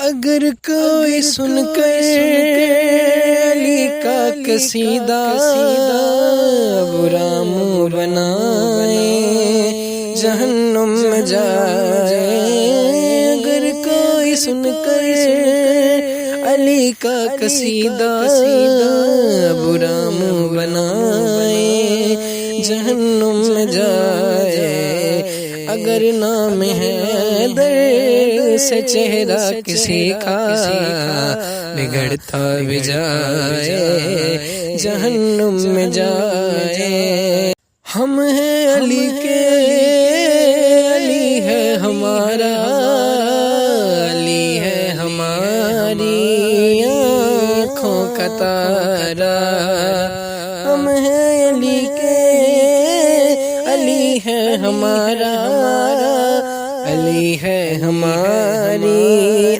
اگر کوئی سن کر علی کا قصیدہ برا منہ بنائے جہنم میں جائے، اگر کوئی سن کر علی کا قصیدہ برا منہ بنائے جہنم میں جائے، اگر نام حیدر سے چہرہ کسی کا بگڑتا بھی جائے جہنم میں جائے۔ ہم ہیں علی کے، علی ہے ہمارا، علی ہے ہماری آنکھوں کا تارا، ہم ہیں علی کے، علی ہے ہمارا، علی ہے ہماری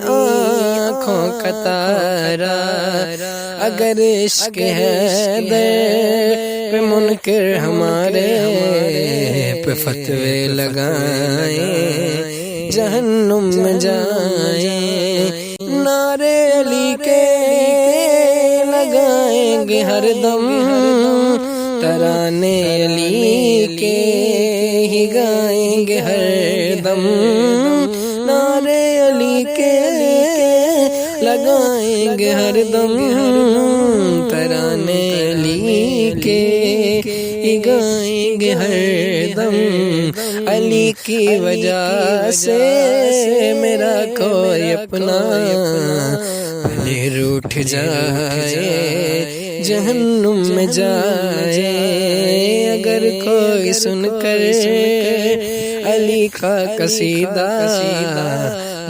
آنکھوں کا تارا، اگر عشق حیدر پہ منکر ہمارے پہ فتوے لگائیں جہنم میں جائیں، نعرے علی کے لگائیں گے ہر دم، ترانے علی کے ہی گائیں گے ہر دم، نعرے علی کے لگائیں گے ہر دم، ترانے علی کے ہی گائیں گے ہر دم، علی کی وجہ سے میرا کوئی اپنا بھلے روٹھ جائے جہنم میں جائے، اگر کوئی سن کر علی کا قصیدہ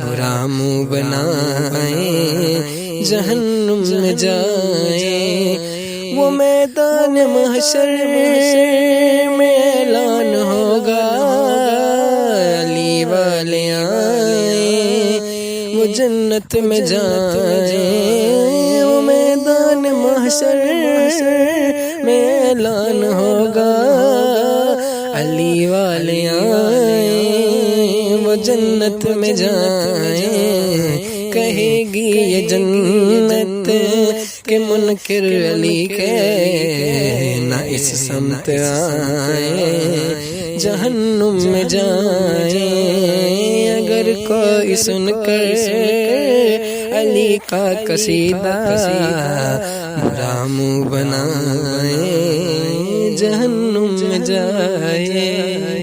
برا منہ بنائے جہنم میں جائے، وہ میدان محشر میں اعلان ہوگا علی والے آئیں وہ جنت میں جائیں، وہ میدان محشر میں اعلان ہوگا علی والے آئیں وہ جنت میں جائیں، کہے گی یہ جنت کہ منکر علی کے نہ اس سمت آئیں جہنم میں جائیں، اگر کوئی سن کر علی کا قصیدہ برا منہ بنائے جہنم میں جائے۔